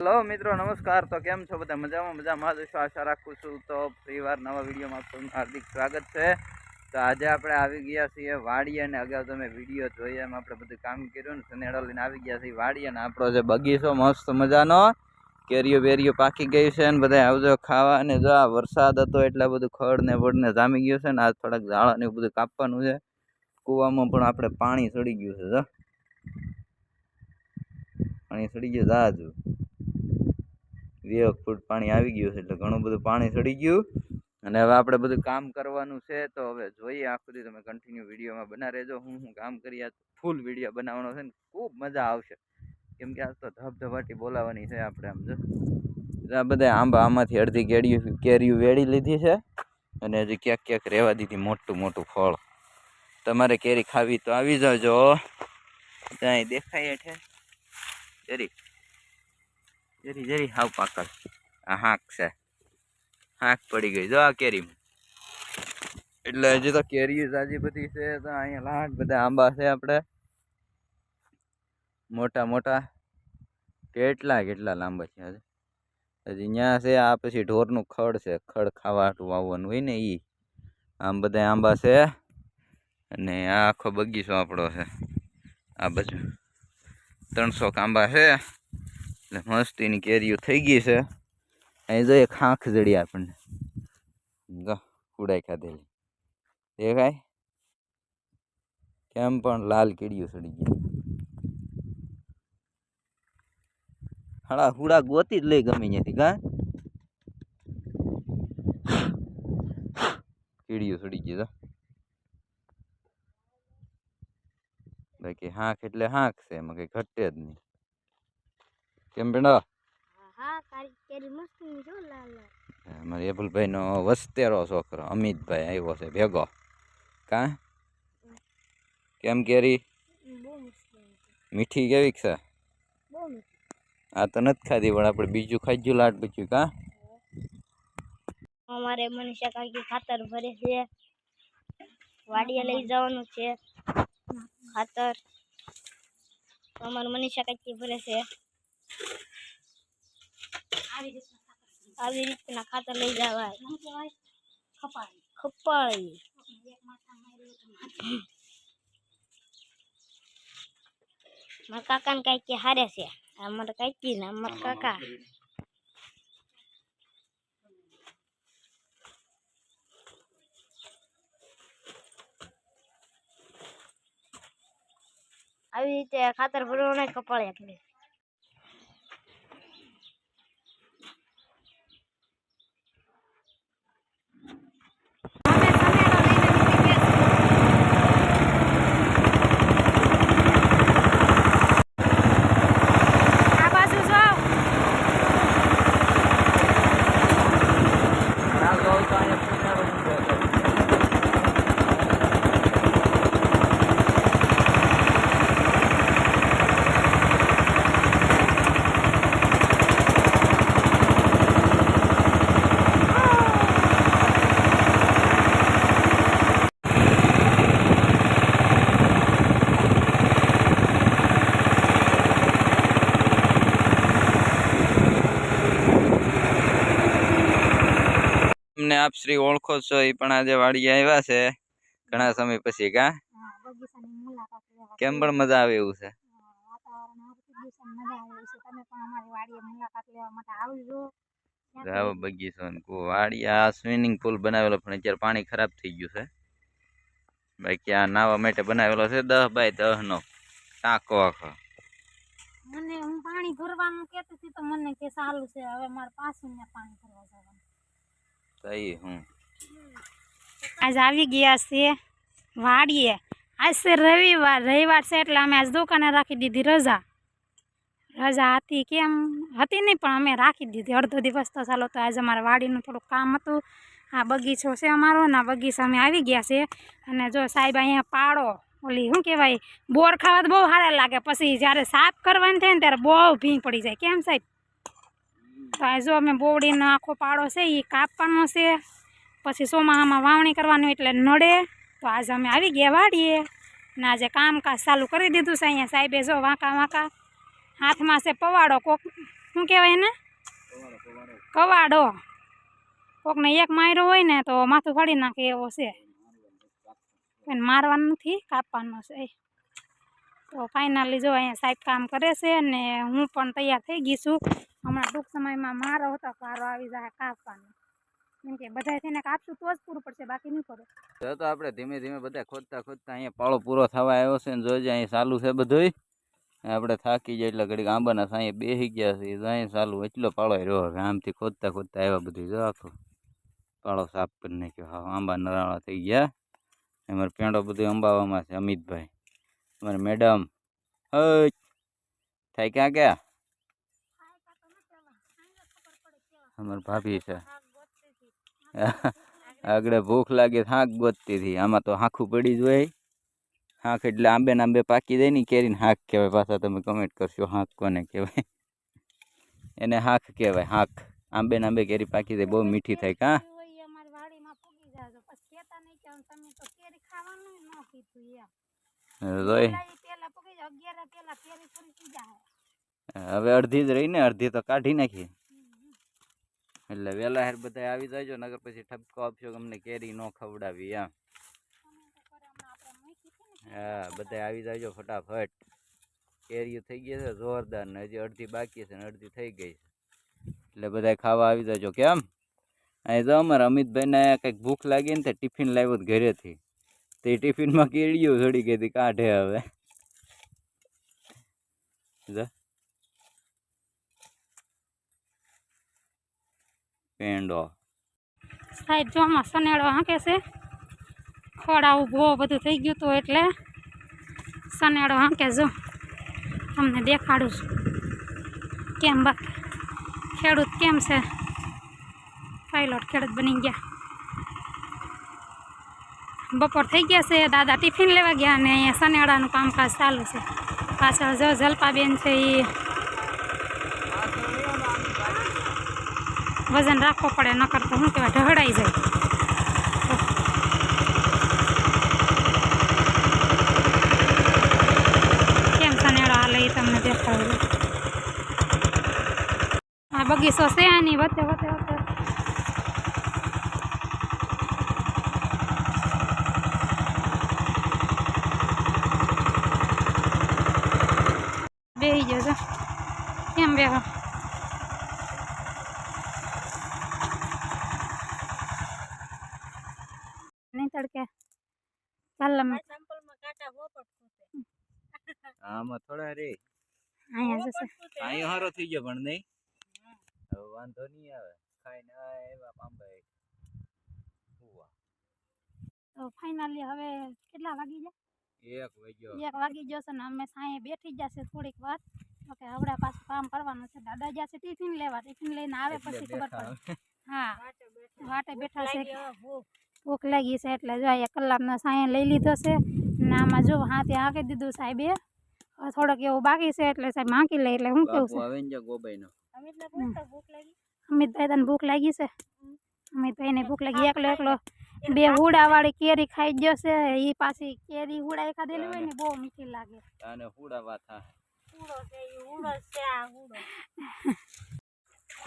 Hello मित्रों नमस्कार। तो केम छो बधा मजामां जशो आशा राखुं छुं। तो फरीवार नवा विडियोमां आपनुं हार्दिक स्वागत है। तो आज आपणे आवी गया छीए वाड़ी अने अगाऊ तमे विडियो जोया एम आपणे बधुं काम कर्युं ने सनेडो लईने आवी गया छीए वाड़ी अने आपणो जे बगीचो मस्त मजानो केरियो बेरियो पाकी गई छे ने बधाय आवजो खावा। अने जो आ वरसाद हतो એટલે બધું ખડ ને વડ ને જામી ગયું છે ને આ થોડાક ઝાડા ને બધું કાપવાનું છે। કૂવામાં પણ આપણે પાણી ચડી ગયું છે। જો પાણી ચડી ગયું જાજુ 2 ફૂટ પાણી આવી ગયું છે એટલે ઘણું બધું પાણી ચડી ગયું। અને હવે આપણે બધું કામ કરવાનું છે। તો હવે જોઈએ આખું તમે કન્ટિન્યુ વિડીયોમાં બના રહેજો। હું કામ કરી આ ફૂલ વિડીયો બનાવવાનો છે ને ખૂબ મજા આવશે કેમ કે આ તો ધબધબાટી બોલાવવાની છે આપણે। આમ જો આ બધા આંબા આમાંથી અડધી કેરીઓ વેડી લીધી છે અને હજી ક્યાંક ક્યાંક રહેવા દીધી મોટું મોટું ફળ। તમારે કેરી ખાવી તો આવી જાજો। ત્યાં દેખાય છે જરી जरी जरी हाव पाकल आ हाक से हाक पड़ी गई जो आ केरी એટલે હજી તો કેરી જાજી બધી છે। તો અહીંયા લાટ બધા આંબા છે આપણે મોટા મોટા કેટલા કેટલા લાંબા છે હજી ન્યા છે। આ પછી ઢોરનું ખડ છે ખડ ખાવા હાટું વાવવાનું હોય ને ઈ આમ બધા આંબા છે। અને આ આખો બગીચો આપણો છે। આ બાજુ 300 આંબા છે એટલે મસ્તીની કેરીઓ થઈ ગઈ છે। અહીં જો એક આંખ જડી આપણને જો કુડાઈ ખાધેલી દેખાય કેમ પણ લાલ કીડીઓ ચડી ગઈ। હાડા હુડા ગોતી જ લઈ ગમે ત્યાંથી કા કીડીઓ ચડી ગઈ। બાકી હાંક એટલે હાંક છે એમાં કઈ ઘટે જ નહીં કેમ બેડા અમારે એબુલભાઈ નો વસ્તેરો છોકરો અમિતભાઈ આવ્યો છે ભેગો કા કેમ કેરી મીઠી કેવી છે? આ તો નથી ખાધી પણ આપણે બીજું ખાઈ ગયું લાટ બીજું કા અમારે મનીષા કાકી ખાતર ભરે છે વાડીએ લઈ જવાનું છે ખાતર અમારે મનીષા કાકી ભરે છે આવી રીતના ખાતર લઈ જવાય ખપાળી મારા કાકા ને કાકી હારે છે અમારા કાકી ને અમારા કાકા આવી રીતે ખાતર ભરવાનું કપાળે એટલે आप श्री ओळखो छो ई पण आज वाड़ी आव्या छे घणा समय पछी का केम पण मजा आवे एवुं छे जाओ बगीचो को वाड़ी आ स्विमिंग पूल बनावेलो पण अत्यारे पाणी खराब थई गयुं छे बाकी आ नावा माटे बनावेलो छे 10 बाय 10 नो टाको आखो મને હું પાણી ભરવાનું કહેતી હતી તો મને કે સારું છે હવે મારે પાછું ને પાણી ભરવા જવાનું सही हूँ आज આવી ગયા છે વાડીએ આજ છે રવિવાર છે એટલે અમે આજ દુકાને રાખી દીધી રજા હતી કેમ હતી નહીં પણ અમે રાખી દીધી અડધો દિવસ તો ચાલો તો આજ અમારે વાડીનું થોડું કામ હતું આ બગીચો છે અમારો ને બગીચા અમે આવી ગયા છે અને જો સાહેબ અહીંયા પાડો ઓલી શું કહેવાય બોર ખાવા તો બહુ સારા લાગે પછી જ્યારે સાફ કરવાની થાય ને ત્યારે બહુ ભીંગ પડી જાય કેમ સાહેબ તો આ જો અમે બોવડીનો આખો પાડો છે એ કાપવાનો છે પછી ચોમાસામાં વાવણી કરવાનું એટલે નડે તો આજે અમે આવી ગયા વાડીએ ને આજે કામકાજ ચાલુ કરી દીધું છે અહીંયા સાહેબે જો વાંકા વાંકા હાથમાં છે પવાડો કોક શું કહેવાય એને કવાડો કોકને એક માર્યો હોય ને તો માથું ફાડી નાખે એવો છે એને મારવાનું નથી કાપવાનો છે તો ફાઇનલી જો અહીંયા સાહેબ કામ કરે છે ને હું પણ તૈયાર થઈ ગઈ છું હમણાં ટૂંક સમયમાં મારો હતો વારો આવી જાય કાપવાનો કેમ કે બધા થઈને કાપશું તો જ પૂરું પડશે બાકી નહીં પડે તો આપણે ધીમે ધીમે બધા ખોદતા ખોદતા અહીંયા પાળો પૂરો થવા આવ્યો છે ને જોઈજે અહીં ચાલુ છે બધુંય આપણે થાકી જાય એટલે ઘડીક આંબાના સાંયે બેસી ગયા છે અહીં ચાલુ એટલો પાળો રહ્યો હવે આમથી ખોદતા ખોદતા આવ્યા બધું જો આખો પાળો સાફ કરી નાખ્યો હા આંબા નરાળા થઈ ગયા અમારે પેંડો બધું અંબાવામાં છે અમિતભાઈ અમારે મેડમ થાય ક્યાં ગયા અમારે ભાભી છે આગળ ભૂખ લાગે હાંક ગોતતી હતી આમાં તો હાંખું પડી જ હોય હાંક એટલે આંબે ને આંબે પાકી જાય ને કેરીને હાંક કહેવાય પાછા તમે કમેન્ટ કરશો હાંક કોને કહેવાય એને હાંક કહેવાય હાંક આંબે ને આંબે કેરી પાકી જાય બહુ મીઠી થાય કાં હવે અડધી જ રહી ને અડધી તો કાઢી નાખી એટલે વેલા હેર બધા આવી જાયજો નગર પછી ઠપકો આપશો કે અમને કેરી ન ખવડાવી એમ હા બધા આવી જાયજો ફટાફટ કેરીઓ થઈ ગઈ છે જોરદાર ને હજી અડધી બાકી છે ને અડધી થઈ ગઈ છે એટલે બધા ખાવા આવી જાયજો કેમ અહીં તો અમારે અમિતભાઈને કંઈક ભૂખ લાગી ને તે ટિફિન લાવ્યો ઘરેથી તે ટિફિનમાં કેરીઓ ચડી ગઈ હતી કાઢે હવે પેંડો સાહેબ જો આમાં સનેડો હાંકે છે ખોડા ઊભો બધું થઈ ગયું હતું એટલે સનેડો હાંકે જો તમને દેખાડું છું કેમ બાકી ખેડૂત કેમ છે પાયલોટ ખેડૂત બની ગયા બપોર થઈ ગયા છે દાદા ટિફિન લેવા ગયા અને અહીંયા સનેડાનું કામકાજ ચાલુ છે પાછળ જો જલપાબેન છે એ વજન રાખવો પડે નકર તો શું કહેવાય ઢહડાઈ જાય કેમ સનેડો હાલે એ તમને દેખાડું આ બગીચો છે આની વચ્ચે વચ્ચે વચ્ચે બેસી જજો કેમ બેહો નહીં તડકે ચાલ આમાં થોડા રે અહીંયા જશે અહીંયા હારો થઈ ગયો પણ નહીં હવે વાંધો નહીં આવે ખાઈને એવા પાંબાઈ તો ફાઇનલી હવે કેટલા વાગી જાય 1 વાગી જશે ને અમે સાંયે બેઠી જશે થોડીક વાર ઓકે હવે પાછું કામ કરવાનું છે દાદા જશે ટિફિન લેવા ટિફિન લઈને આવે પછી ખબર પડે હા વાટે બેઠા છે ભૂખ લાગી છે એટલે જો 1 કલાકનો સાંયે લઈ લીધો છે ને આમાં જો હાથે હાંકી દીધું સાહેબે થોડોક એવું બાકી છે એટલે સાહેબ હાંકી લે એટલે હું કેવું છે અમિતભાઈ તને ભૂખ લાગી છે અમિતભાઈને ભૂખ લાગી એકલો 2 હુડાવાળી કેરી ખાઈ ગયો છે એ પાછી કેરી હુડાઈ ખાધેલી હોય ને બહુ મીઠી લાગે અને હુડાવા થા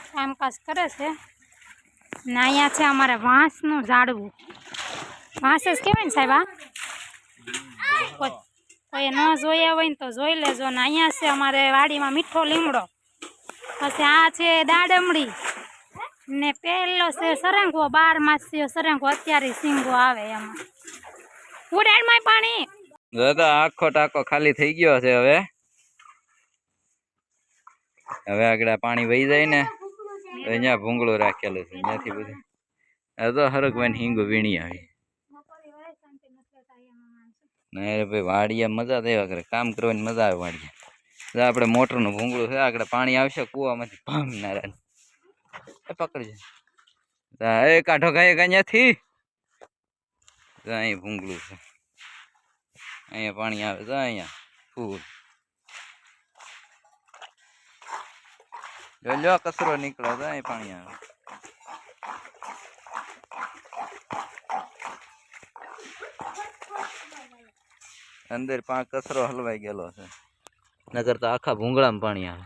કામકાજ કરે છે ને અહીંયા છે અમારે વાંસનું ઝાડવું વાંસ જ કહેવાય ને સાહેબ આ કોઈ ન જોયા હોય ને તો જોઈ લેજો ને અહીંયા છે અમારે વાડીમાં મીઠો લીમડો પછી આ છે દાડમડી ને પેલો છે સરંગવો 12 માસ છે સરંગવો અત્યારે સિંગો આવે એમાં ઉડાડમાં પાણી દાદા આખો ટાંકો ખાલી થઈ ગયો છે હવે આગળ પાણી વહી જાય ને અહીંયા ભૂંગળું રાખેલું છે ત્યાંથી બધું આ તો હરકભાઈ હિંગો વીણી આવી ના ભાઈ વાડિયા મજા દેવા કરે કામ કરવાની મજા આવે વાડિયા આપણે મોટરનું ભૂંગળું છે આગળ પાણી આવશે કૂવામાંથી ભાંગ નારા પકડજે એ કાઢો ખાય અહીંયાથી અહીં ભૂંગળું છે અહીંયા પાણી આવે છે અહીંયા ફૂલ જો કચરો નીકળે છે અહીં પાણી આવે અંદર કચરો હલવાઈ ગયેલો છે નગર તો આખા ભૂંગળામાં પાણી આવે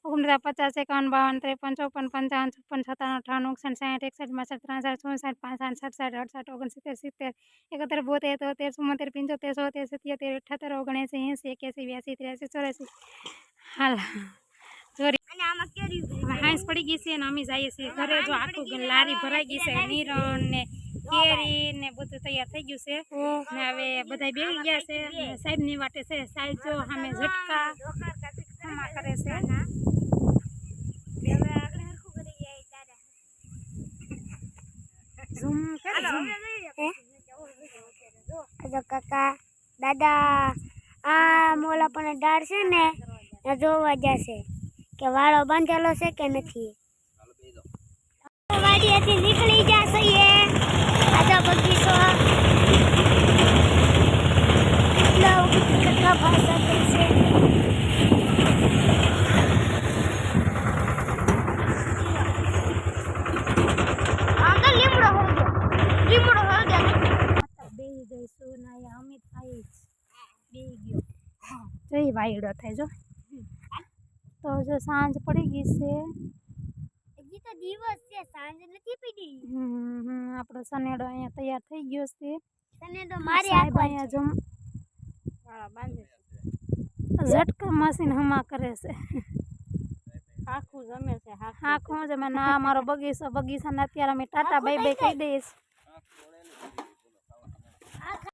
49, 50, 51, 52, 53, 54, 55, 56, 57, 58, 59, 60, 63, 64, 65, 66, 68, 69, 70, 71, 72, 73, 74, 75, 76, 77, 78, 79, 80, 81, 82, 83, 84. હાલ સોરી હાંસ પડી ગઈ છે ને અમે જઈએ છીએ ઘરે. જો આખું લારી ભરાઈ ગઈ છે, નિરણ ને કેરી ને બધું તૈયાર થઈ ગયું છે ને હવે બધા બેસી ગયા છે. સાહેબ ની વાટે છે. સાહેબ જો સામે ઝટકા ખમા કરે છે. ઝૂમ કરે જો કાકા દાદા આ મોલા પણ ડાળ છે ને એ જોવા જશે કે વાળો બાંધેલો છે કે નથી. વાડીએથી નીકળી જશે આજો બગીચો કેટલા ભાષા છે. આગળ લીમડો હો ગયા બેહી ગઈશું ને અહીંયા અમિત ભાઈ બેહી ગયો. જોઈ વાયડો થાય જો. તો જો સાંજ પડી ગઈ છે. હજી તો દિવસ છે, સાંજ નથી પડી. આપણો સનેડો અહીંયા તૈયાર થઈ ગયો છે. તને તો મારી સાહેબ અહીંયા જમ ઝટકા મશીન હમા કરે છે. આખું જમે છે. આખું જમે ના મારો બગીચાને અત્યારે અમે ટાટા બાય બાય કહી દઈશ.